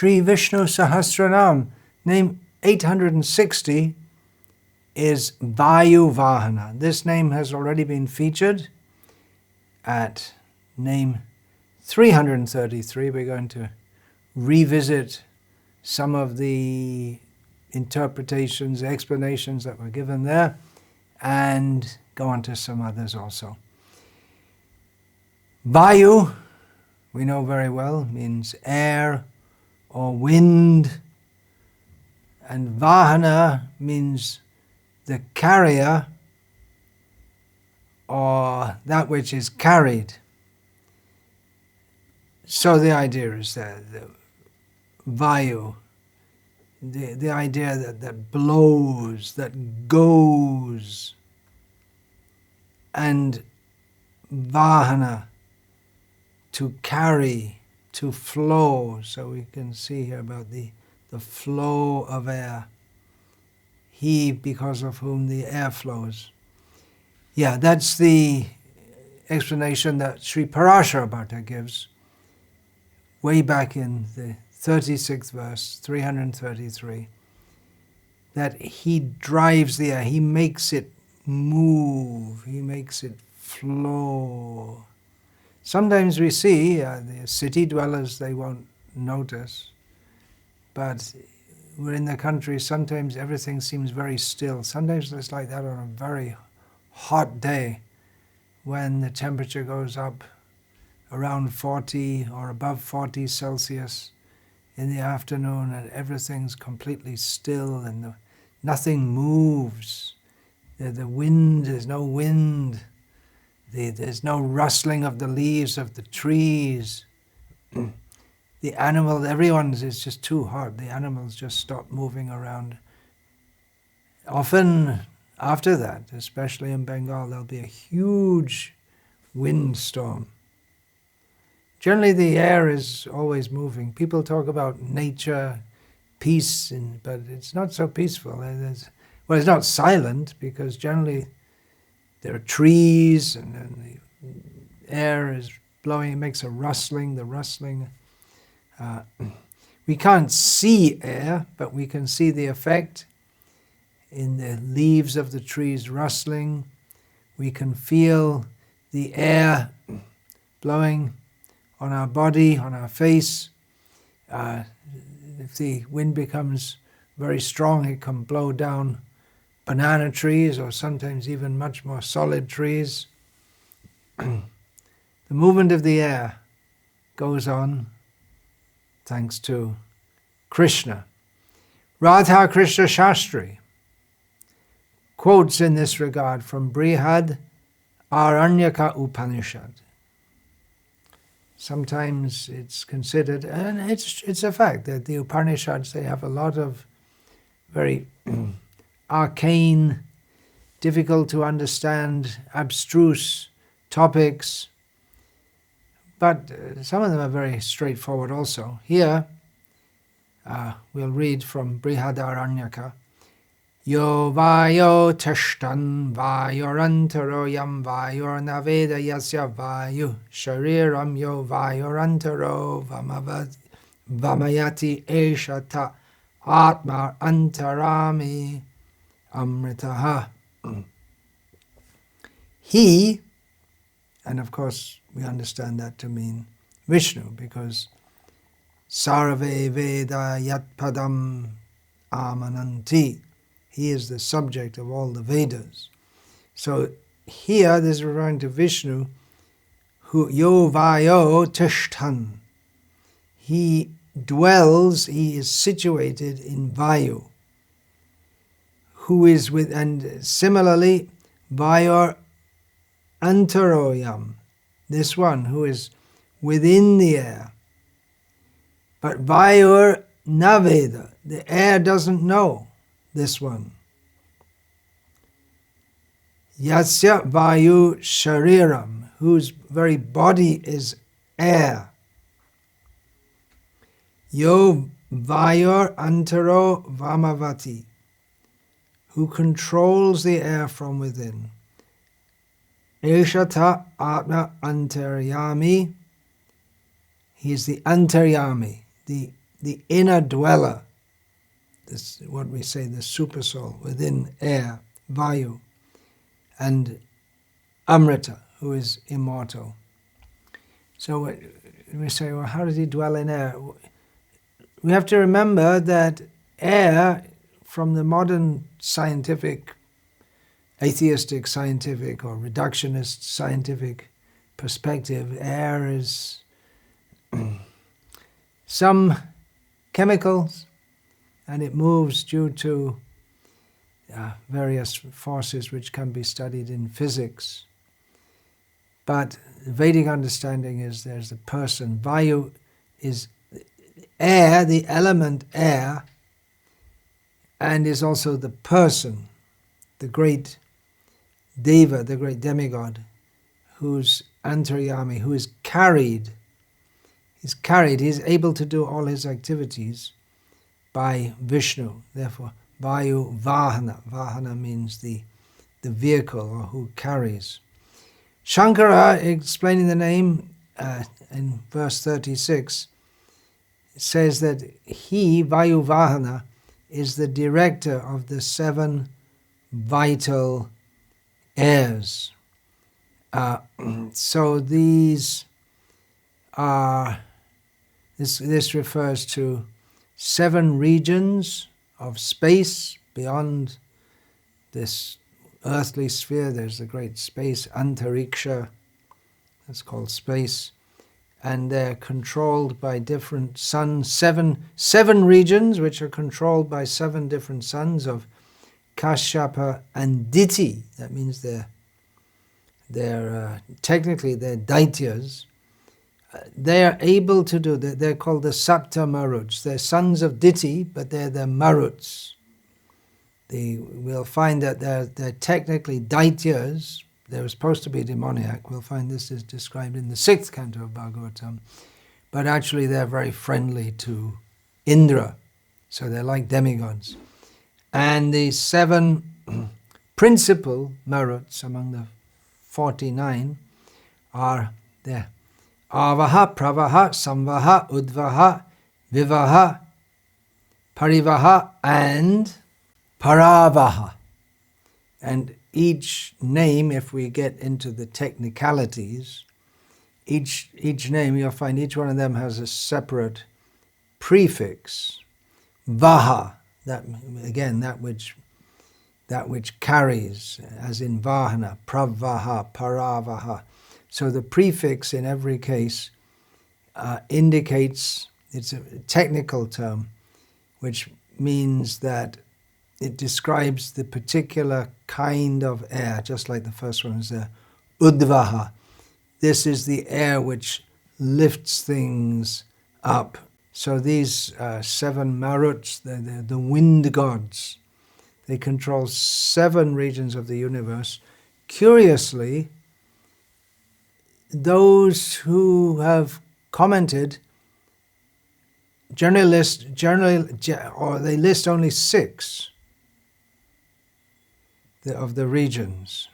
Sri Visnu-sahasranama, name 860, is Vayu-vahana. This name has already been featured at name 333. We're going to revisit some of the interpretations, explanations that were given there, and go on to some others also. Vayu, we know very well, means air or wind, and Vahana means the carrier or that which is carried. So the idea is that the Vayu, the idea that blows, that goes, and Vahana, to carry, to flow. So we can see here about the flow of air. He, because of whom the air flows. Yeah, that's the explanation that Sri Parashara Bhatta gives way back in the 36th verse, 333, that he drives the air, he makes it move, he makes it flow. Sometimes we see the city dwellers, they won't notice, but we're in the country, sometimes everything seems very still. Sometimes it's like that on a very hot day when the temperature goes up around 40 or above 40 Celsius in the afternoon, and everything's completely still and nothing moves. The wind, there's no wind. There's no rustling of the leaves of the trees. The animals, everyone's is just too hot. The animals just stop moving around. Often after that, especially in Bengal, there'll be a huge windstorm. Generally the air is always moving. People talk about nature, peace, but it's not so peaceful. Well, it's not silent, because generally there are trees and the air is blowing, it makes a rustling, the rustling. We can't see air, but we can see the effect in the leaves of the trees rustling. We can feel the air blowing on our body, on our face. If the wind becomes very strong, it can blow down banana trees, or sometimes even much more solid trees. The movement of the air goes on thanks to Krishna. Radha Krishna Shastri quotes in this regard from Brihad Aranyaka Upanishad. Sometimes it's considered, and it's a fact, that the Upanishads, they have a lot of very arcane, difficult to understand, abstruse topics, but some of them are very straightforward also. Here, we'll read from Brihadaranyaka. Yo vayo tashtan vayorantaro yam vayornaveda yasya vayu shariram yo vayorantaro vamayati eshata atma antarami amritaha. He, and of course we understand that to mean Vishnu, because sarve veda yatpadam amananti. He is the subject of all the Vedas. So here this is referring to Vishnu, who yo vayo tishtan. He dwells, he is situated in Vayu, who is with, and similarly, Vayor antaroyam, this one who is within the air. But Vayor naveda, the air doesn't know this one. Yasya Vayu Shariram, whose very body is air. Yo Vayor Antaro Vamavati, who controls the air from within. Eshata Atma Antaryami, he is the Antaryami, the the inner dweller, this what we say the supersoul within air, Vayu, and Amrita, who is immortal. So we say, well, how does he dwell in air? We have to remember that air, from the modern scientific, atheistic scientific or reductionist scientific perspective, air is some chemicals, and it moves due to various forces which can be studied in physics. But the Vedic understanding is there's a person. Vayu is air, the element air, and is also the person, the great Deva, the great demigod, who's antaryami, who is carried. He's able to do all his activities by Vishnu. Therefore, Vayu-vahana. Vahana means the vehicle, or who carries. Shankara, explaining the name in verse 36, says that he, Vayu-vahana, is the director of the 7 vital airs. So these are, this refers to 7 regions of space beyond this earthly sphere. There's the great space, antariksha, that's called space, and they're controlled by different suns, seven regions which are controlled by 7 different suns of Kashyapa and Diti. That means they're technically they're daityas. They are able to do, they're called the Sapta Maruts. They're sons of Diti, but they're the Maruts. We'll find that they're technically daityas. They were supposed to be demoniac. We'll find this is described in the 6th canto of Bhagavatam. But actually they're very friendly to Indra. So they're like demigods. And the 7 principal Maruts among the 49 are there. Avaha, Pravaha, Samvaha, Udvaha, Vivaha, Parivaha, and Paravaha. And each name, if we get into the technicalities, each name, you'll find each one of them has a separate prefix. Vaha, that again, that which carries, as in Vahana, Pravaha, Paravaha. So the prefix in every case indicates, it's a technical term, which means that it describes the particular kind of air, just like the first one is there. Udvaha. This is the air which lifts things up. So these 7 Maruts, they're the wind gods. They control 7 regions of the universe. Curiously, those who have commented they list only 6 of the regions.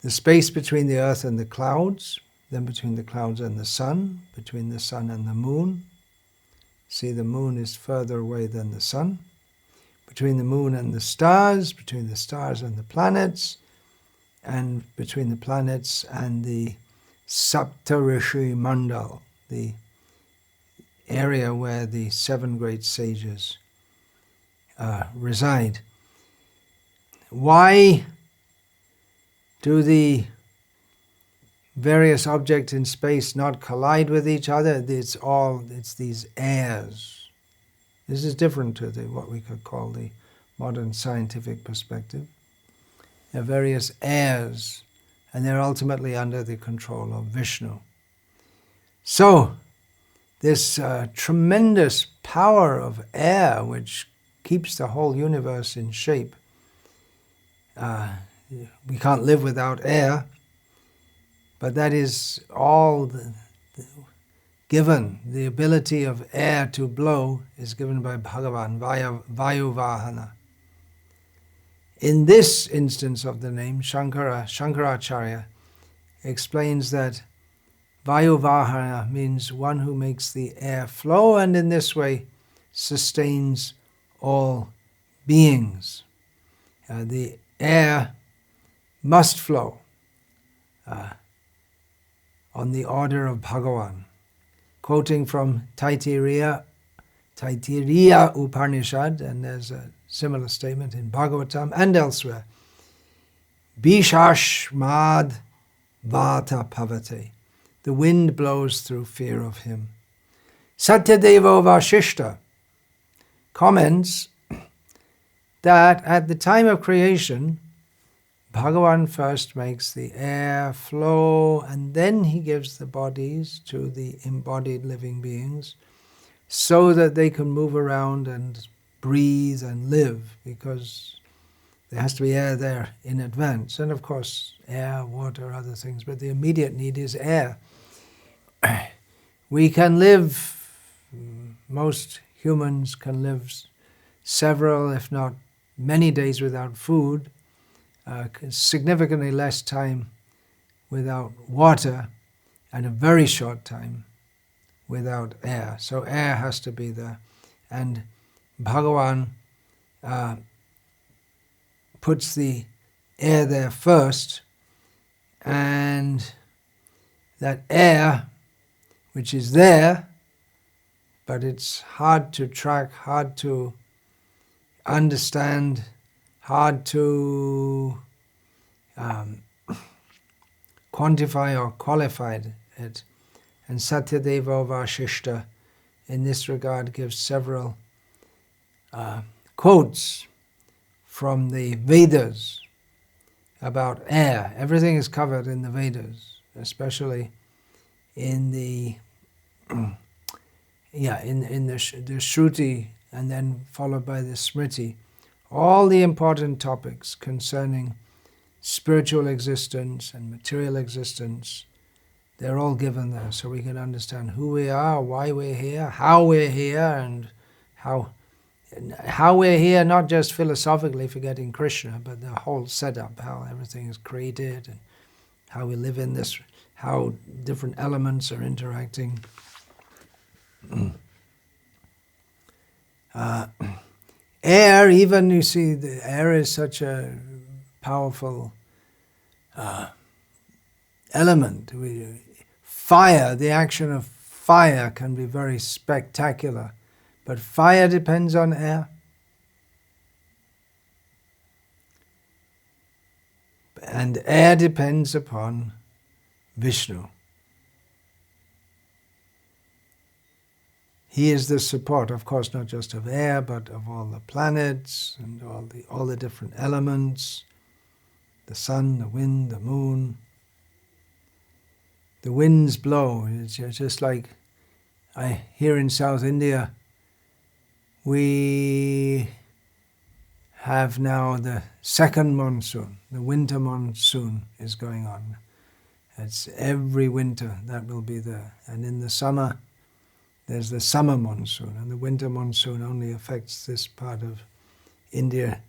The space between the earth and the clouds, then between the clouds and the sun, between the sun and the moon. See, the moon is further away than the sun. Between the moon and the stars, between the stars and the planets, and between the planets and the Saptarishi Mandal, the area where the 7 great sages reside. Why do the various objects in space not collide with each other? It's these airs. This is different to what we could call the modern scientific perspective. There are various airs, and they're ultimately under the control of Vishnu. So, this tremendous power of air, which keeps the whole universe in shape. We can't live without air, but that is all given. The ability of air to blow is given by Bhagavan, Vayu-vahana. In this instance of the name, Shankaracharya explains that Vayu-vahana means one who makes the air flow, and in this way sustains all beings. The air must flow on the order of Bhagavan. Quoting from Taittiriya Upanishad, and there's a similar statement in Bhagavatam and elsewhere, Bishashmad Vata Pavate. The wind blows through fear of him. Satyadevo Vashishta comments that at the time of creation, Bhagavan first makes the air flow, and then he gives the bodies to the embodied living beings so that they can move around and breathe and live, because there has to be air there in advance. And of course, air, water, other things, but the immediate need is air. We can live, most humans can live several, if not many days without food, significantly less time without water, and a very short time without air. So air has to be there. And Bhagavan puts the air there first, and that air, which is there, but it's hard to track, hard to understand, hard to quantify or qualify it. And Satyadeva Vashishta in this regard gives several quotes from the Vedas about air. Everything is covered in the Vedas, especially in the the Shruti, and then followed by the Smriti. All the important topics concerning spiritual existence and material existence, they're all given there, so we can understand who we are, why we're here, how we're here, and how we're here, not just philosophically forgetting Krishna, but the whole setup, how everything is created, and how we live in this, how different elements are interacting. Air, even, you see, the air is such a powerful element. Fire, the action of fire can be very spectacular, but fire depends on air. And air depends upon Vishnu. He is the support, of course, not just of air, but of all the planets and all the different elements, the sun, the wind, the moon. The winds blow. It's just like here in South India, we have now the second monsoon. The winter monsoon is going on. It's every winter that will be there. And in the summer, there's the summer monsoon, and the winter monsoon only affects this part of India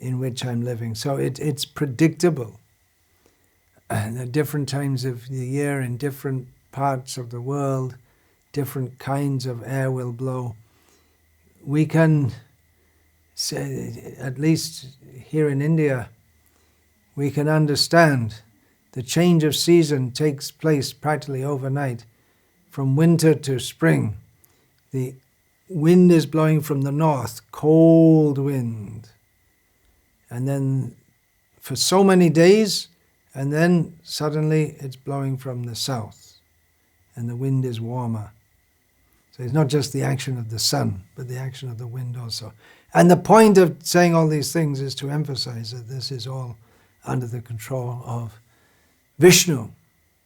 in which I'm living. So it's predictable. And at different times of the year, in different parts of the world, different kinds of air will blow. We can say, at least here in India, we can understand the change of season takes place practically overnight. From winter to spring, the wind is blowing from the north, cold wind. And then for so many days, and then suddenly it's blowing from the south, and the wind is warmer. So it's not just the action of the sun, but the action of the wind also. And the point of saying all these things is to emphasize that this is all under the control of Vishnu,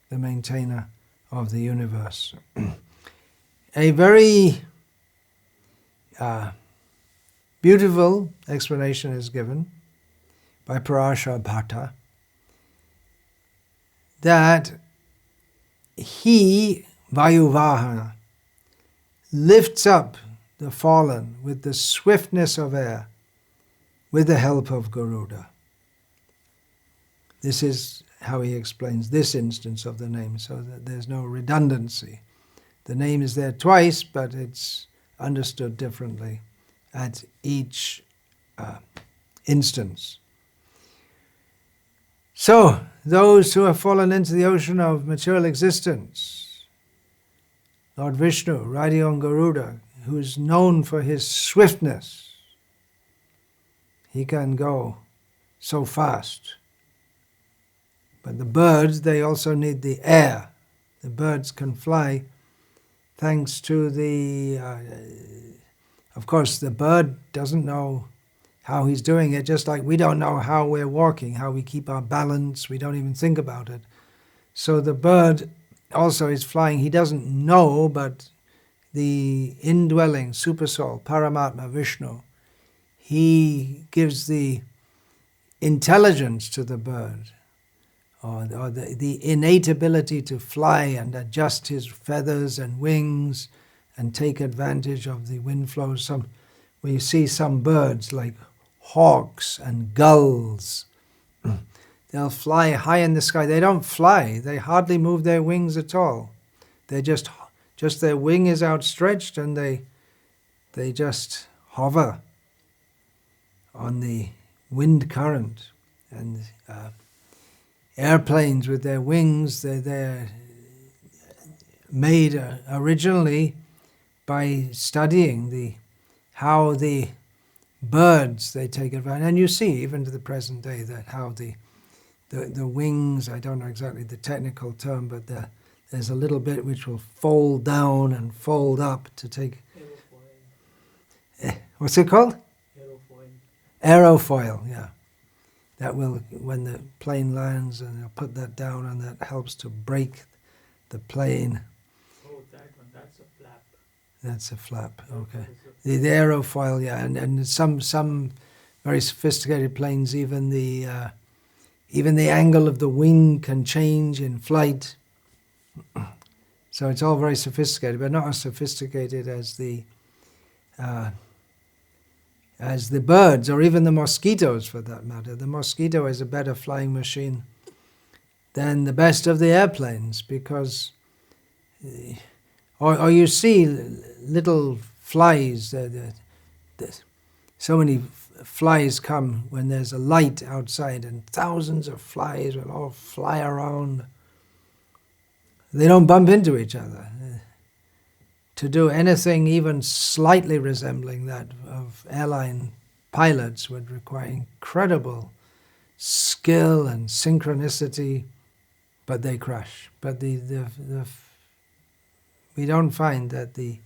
the maintainer of the universe. A very beautiful explanation is given by Parashar Bhatta that he, Vayu-vahana, lifts up the fallen with the swiftness of air with the help of Garuda. This is how he explains this instance of the name, so that there's no redundancy. The name is there twice, but it's understood differently at each instance. So, those who have fallen into the ocean of material existence, Lord Vishnu, riding on Garuda, who is known for his swiftness, he can go so fast. But the birds, they also need the air. The birds can fly thanks to the, of course, the bird doesn't know how he's doing it, just like we don't know how we're walking, how we keep our balance, we don't even think about it. So the bird also is flying, he doesn't know, but the indwelling Supersoul, Paramatma, Vishnu, he gives the intelligence to the bird, or the innate ability to fly and adjust his feathers and wings and take advantage of the wind flows. We see some birds like hawks and gulls. They'll fly high in the sky. They don't fly. They hardly move their wings at all. They just their wing is outstretched and they just hover on the wind current. And airplanes with their wings, they're made originally by studying how the birds, they take advantage. And you see, even to the present day, that how the wings, I don't know exactly the technical term, but there's a little bit which will fold down and fold up to take... Aerofoil. What's it called? Aerofoil. Aerofoil, yeah. That will, when the plane lands, and they'll put that down, and that helps to break the plane. Oh, that one, that's a flap. That's a flap, okay. The aerofoil, yeah, and some very sophisticated planes, even the angle of the wing can change in flight. So it's all very sophisticated, but not as sophisticated as the birds, or even the mosquitoes for that matter. The mosquito is a better flying machine than the best of the airplanes, because, or you see little flies, so many flies come when there's a light outside, and thousands of flies will all fly around. They don't bump into each other. To do anything even slightly resembling that of airline pilots would require incredible skill and synchronicity, but they crash. But we don't find that the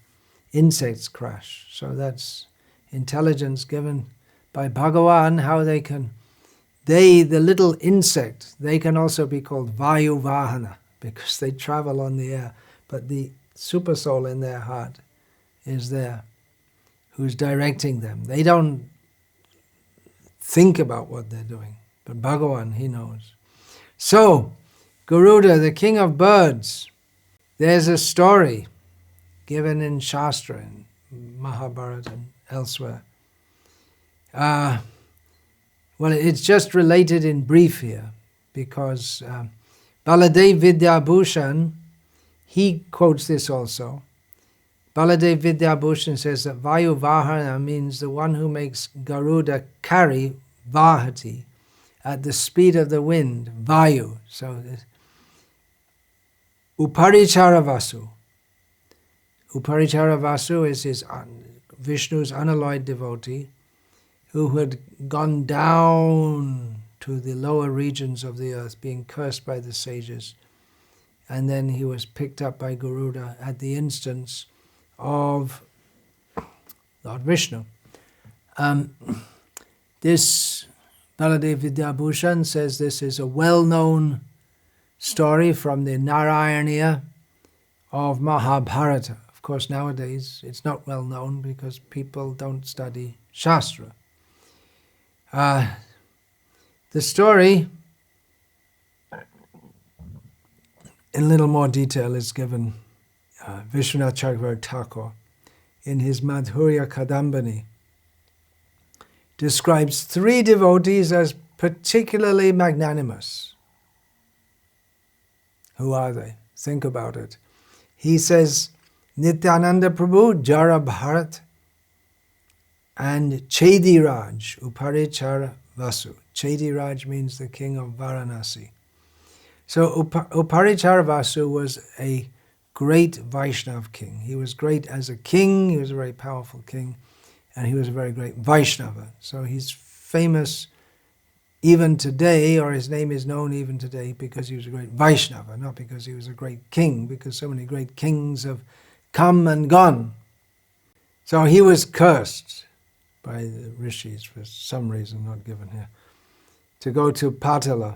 insects crash. So that's intelligence given by Bhagavan, how the little insect, they can also be called Vayu-vahana, because they travel on the air. But the super soul in their heart is there, who's directing them. They don't think about what they're doing, but Bhagavan, he knows. So, Garuda, the king of birds, there's a story given in Shastra, in Mahabharata and elsewhere. Well, it's just related in brief here, because Baladev Vidyabhushan, he quotes this also. Baladev Vidyabhushan says that Vayu-vahana means the one who makes Garuda carry Vahati at the speed of the wind, Vayu. So, Uparichara-vasu. Uparichara-vasu is Vishnu's unalloyed devotee who had gone down to the lower regions of the earth, being cursed by the sages. And then he was picked up by Garuda at the instance of Lord Vishnu. This Baladev Vidyabhushan says this is a well-known story from the Narayaniya of Mahabharata. Of course, nowadays it's not well known because people don't study Shastra. The story, in a little more detail, is given Vishwanath Chakravarti Thakur in his Madhurya Kadambini. Describes three devotees as particularly magnanimous. Who are they? Think about it. He says, Nityananda Prabhu, Jara Bharat, and Chediraj, Uparichara Vasu. Chediraj means the king of Varanasi. So Uparichara Vasu was a great Vaishnav king. He was great as a king, he was a very powerful king, and he was a very great Vaishnava. So he's famous even today, or his name is known even today, because he was a great Vaishnava, not because he was a great king, because so many great kings have come and gone. So he was cursed by the rishis for some reason not given here, to go to Patala,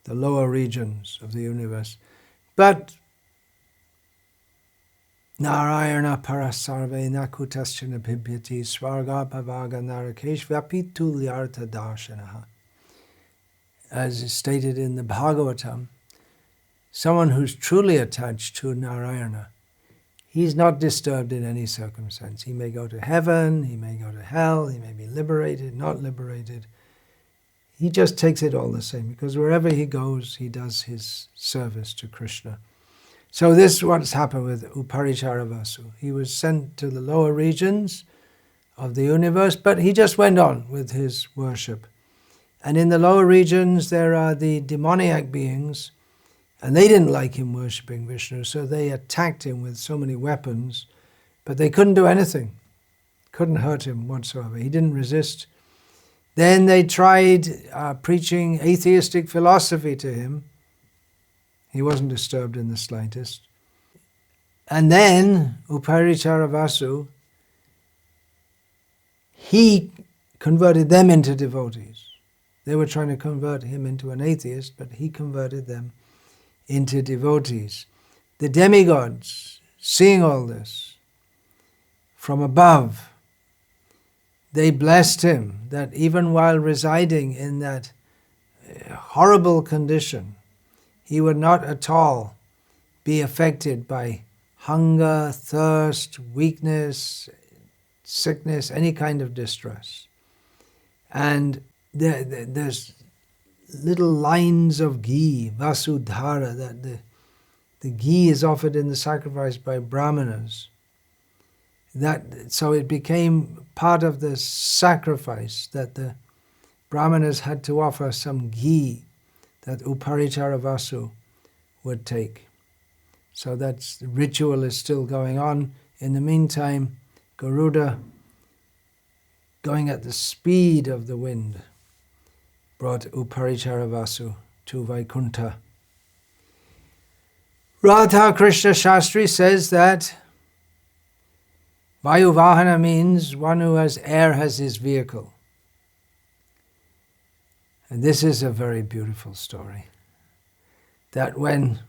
the lower regions of the universe. But Narayana parasarve nakutaschana bibhyati svarga pavaga narakesh vapitulyartha darshanaha. As is stated in the Bhagavatam, someone who's truly attached to Narayana, he's not disturbed in any circumstance. He may go to heaven, he may go to hell, he may be liberated, not liberated. He just takes it all the same, because wherever he goes, he does his service to Krishna. So this is what's happened with Uparichara Vasu. He was sent to the lower regions of the universe, but he just went on with his worship. And in the lower regions, there are the demoniac beings, and they didn't like him worshipping Vishnu, so they attacked him with so many weapons, but they couldn't do anything, couldn't hurt him whatsoever. He didn't resist. Then they tried preaching atheistic philosophy to him. He wasn't disturbed in the slightest. And then Uparichara Vasu, he converted them into devotees. They were trying to convert him into an atheist, but he converted them into devotees. The demigods, seeing all this from above, they blessed him that even while residing in that horrible condition, he would not at all be affected by hunger, thirst, weakness, sickness, any kind of distress. And there's little lines of ghee, vasudhara, that the ghee is offered in the sacrifice by brahmanas. So it became part of the sacrifice that the brahmanas had to offer some ghee that Uparichara Vasu would take. So that ritual is still going on. In the meantime, Garuda, going at the speed of the wind, brought Uparichara Vasu to Vaikuntha. Radha Krishna Shastri says that Vayu-vahana means one who has air as his vehicle. And this is a very beautiful story. That when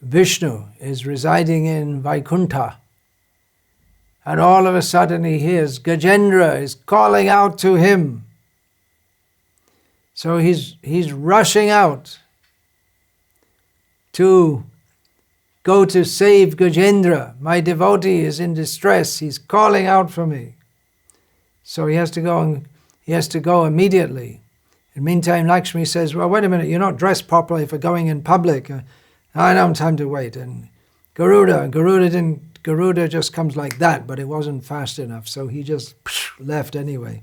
Vishnu is residing in Vaikuntha, and all of a sudden he hears Gajendra is calling out to him. So he's rushing out to go to save Gajendra. My devotee is in distress. He's calling out for me. So he has to go immediately. In the meantime, Lakshmi says, well, wait a minute, you're not dressed properly for going in public. I don't have time to wait. And Garuda just comes like that, but it wasn't fast enough, so he just left anyway.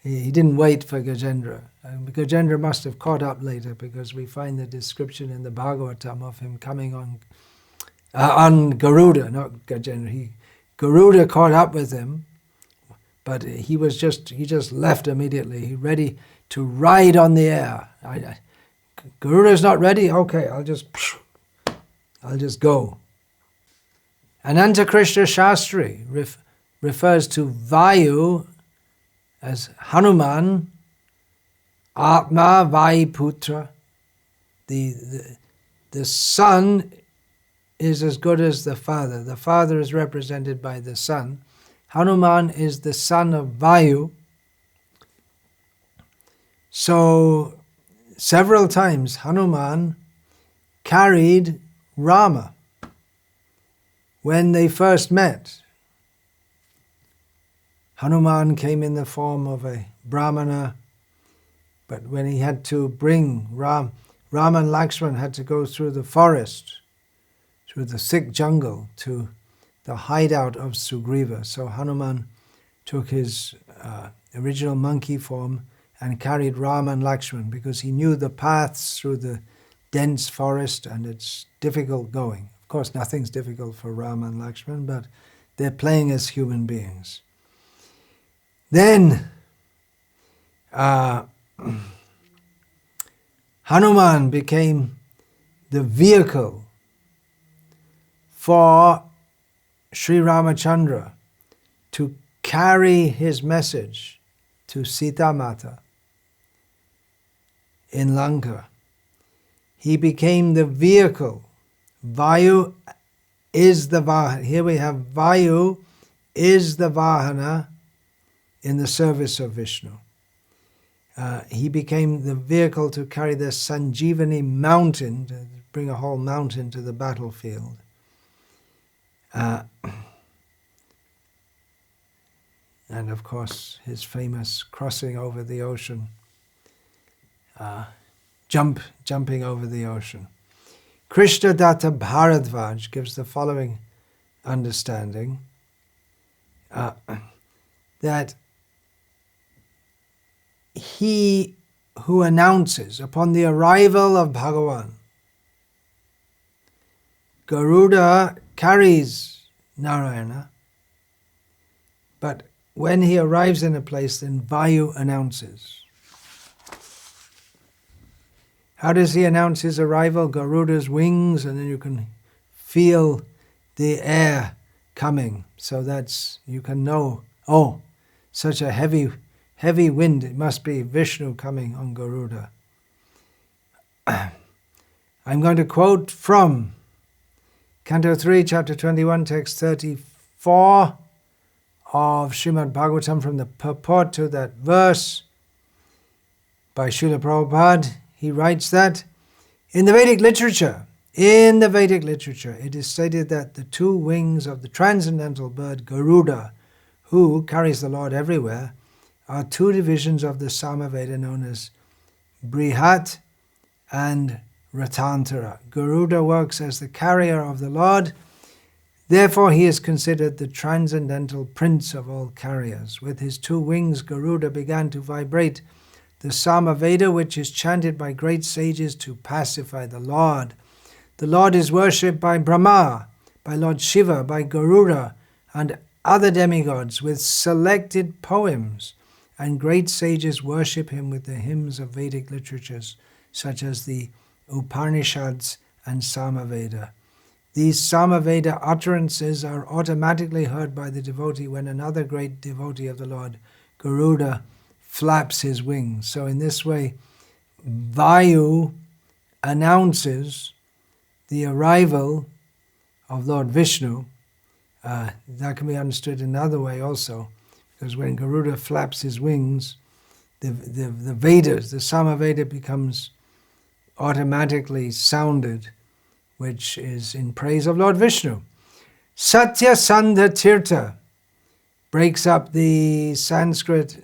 He didn't wait for Gajendra. Gajendra must have caught up later, because we find the description in the Bhagavatam of him coming on Garuda, not Gajendra. Garuda caught up with him, but he just left immediately. He ready to ride on the air. Garuda's not ready? Okay, I'll just go. Ananta Krishna Shastri refers to Vayu as Hanuman, Atma Vaiputra. The son is as good as the father. The father is represented by the son. Hanuman is the son of Vayu. So several times Hanuman carried Rama when they first met. Hanuman came in the form of a Brahmana, but when he had to bring Rama and Lakshman had to go through the forest, through the thick jungle to the hideout of Sugriva. So Hanuman took his original monkey form and carried Rama and Lakshman because he knew the paths through the dense forest and it's difficult going. Of course, nothing's difficult for Rama and Lakshman, but they're playing as human beings. Then Hanuman became the vehicle for Sri Ramachandra to carry his message to Sita Mata in Lanka. He became the vehicle. Vayu is the Vahana. Here we have Vayu is the Vahana in the service of Vishnu. He became the vehicle to carry the Sanjeevani mountain, to bring a whole mountain to the battlefield. And of course, his famous crossing over the ocean, jumping over the ocean. Krishna Datta Bharadvaj gives the following understanding, that he who announces upon the arrival of Bhagavan, Garuda carries Narayana, but when he arrives in a place, then Vayu announces. How does he announce his arrival? Garuda's wings, and then you can feel the air coming. So that's, you can know, oh, such a heavy wind, it must be Vishnu coming on Garuda. I'm going to quote from Canto 3, Chapter 21, Text 34 of Srimad Bhagavatam, from the purport to that verse by Srila Prabhupada. He writes that in the Vedic literature, it is stated that the two wings of the transcendental bird Garuda, who carries the Lord everywhere, are two divisions of the Samaveda known as Brihat and Ratantara. Garuda works as the carrier of the Lord, therefore he is considered the transcendental prince of all carriers. With his two wings, Garuda began to vibrate the Samaveda, which is chanted by great sages to pacify the Lord. The Lord is worshipped by Brahma, by Lord Shiva, by Garuda, and other demigods with selected poems, and great sages worship him with the hymns of Vedic literatures, such as the Upanishads and Samaveda. These Samaveda utterances are automatically heard by the devotee when another great devotee of the Lord, Garuda, flaps his wings. So in this way, Vayu announces the arrival of Lord Vishnu. That can be understood another way also, because when Garuda flaps his wings, the Vedas, the Samaveda becomes automatically sounded, which is in praise of Lord Vishnu. Satya Sandha Tirtha breaks up the Sanskrit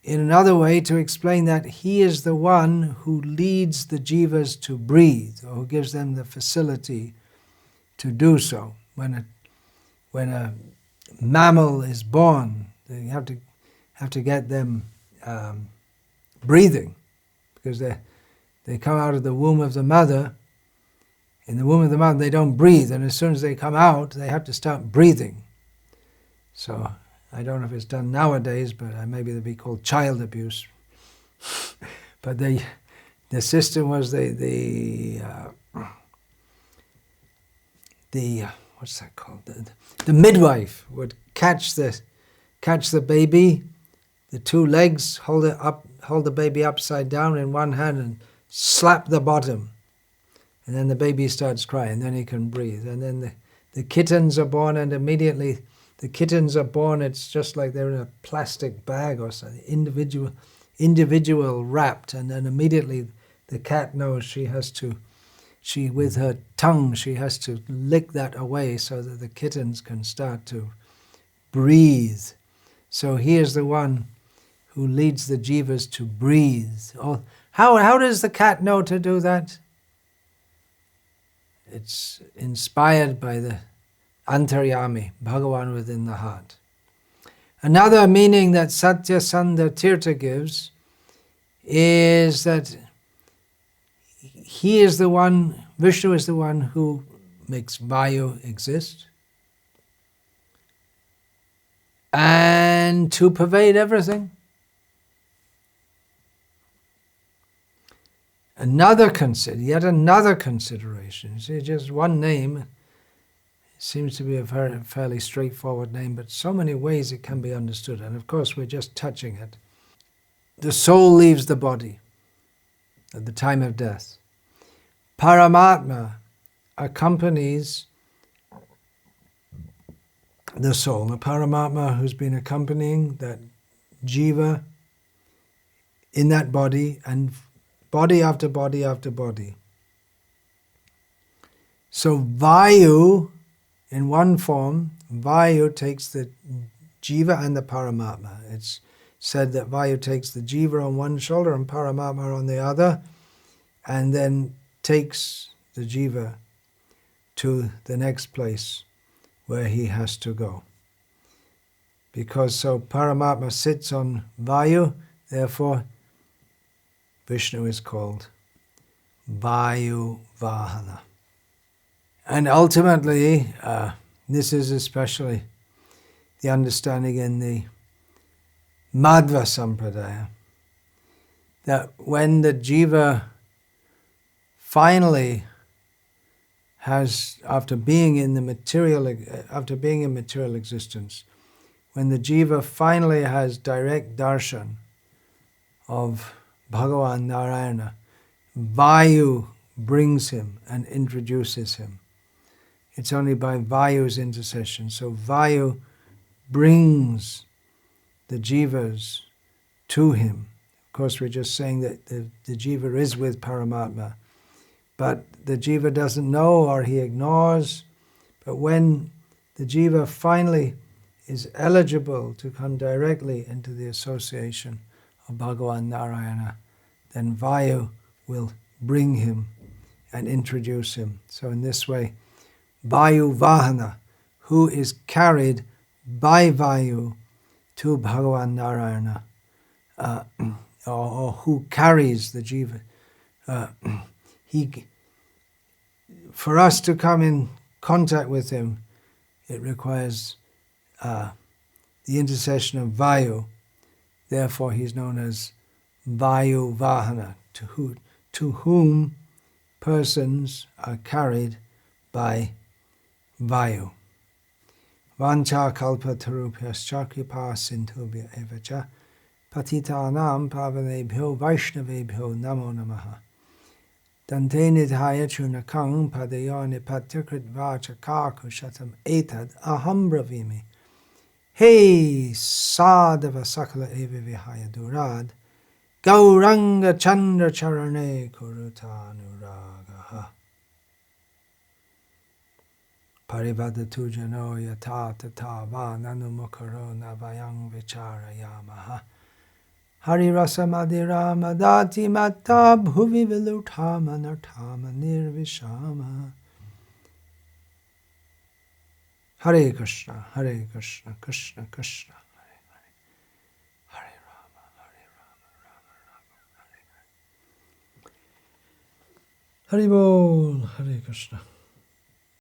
in another way to explain that he is the one who leads the jivas to breathe, or who gives them the facility to do so. When a mammal is born, you have to get them breathing, because they come out of the womb of the mother. In the womb of the mother, they don't breathe, and as soon as they come out, they have to start breathing. So I don't know if it's done nowadays, but maybe it'd be called child abuse. But the system was the what's that called? The midwife would catch the baby, the two legs, hold the baby upside down in one hand and slap the bottom. And then the baby starts crying, then he can breathe. And then the kittens are born, and immediately the kittens are born, it's just like they're in a plastic bag or something, individual wrapped, and then immediately the cat knows with her tongue, she has to lick that away so that the kittens can start to breathe. So he is the one who leads the jivas to breathe. How does the cat know to do that? It's inspired by the Antaryami, Bhagavan within the heart. Another meaning that Satyasandha Tirtha gives is that he is the one, Vishnu is the one who makes Vayu exist and to pervade everything. Yet another consideration. See, just one name seems to be a fairly straightforward name, but so many ways it can be understood. And of course, we're just touching it. The soul leaves the body at the time of death. Paramatma accompanies the soul. The Paramatma who's been accompanying that jiva in that body, and body after body after body. So Vayu, in one form, Vayu takes the jiva and the Paramatma. It's said that Vayu takes the jiva on one shoulder and Paramatma on the other, and then takes the jiva to the next place where he has to go. Because so Paramatma sits on Vayu, therefore Vishnu is called Vayu-vahana. And ultimately, this is especially the understanding in the Madhva Sampradaya, that when the jiva finally has, after being in material existence, when the jiva finally has direct darshan of Bhagavan Narayana, Vayu brings him and introduces him. It's only by Vayu's intercession. So Vayu brings the jivas to him. Of course, we're just saying that the jiva is with Paramatma, but the jiva doesn't know or he ignores. But when the jiva finally is eligible to come directly into the association of Bhagavan Narayana, then Vayu will bring him and introduce him. So in this way, Vayu-vahana, who is carried by Vayu to Bhagavan Narayana, or who carries the jiva. For us to come in contact with him, it requires the intercession of Vayu. Therefore, he's known as Vayu-vahana, to whom persons are carried by Vayu. Vancha kalpa tarupyascha kripa sindhubhya evacha patitanam pavanebhyo vaishnavebhyo namo namaha. Dante nidhaya chunakang padayo nipatyakrit vacha kakushatam etad aham bravimi. Hey sadhava sakala eva vihaya durad gauranga chandra charane kurutanuragaha. Parivadatu jano yata tata va nanumukaro navayang vicharayamaha. Hari rasa madira madati matta bhuvi vilutama nartama nirvishama. Hare Krishna, Hare Krishna, Krishna Krishna, Hare Hare, Hare Rama, Hare Rama, Hare Hare. Hari Bol, Hare Krishna.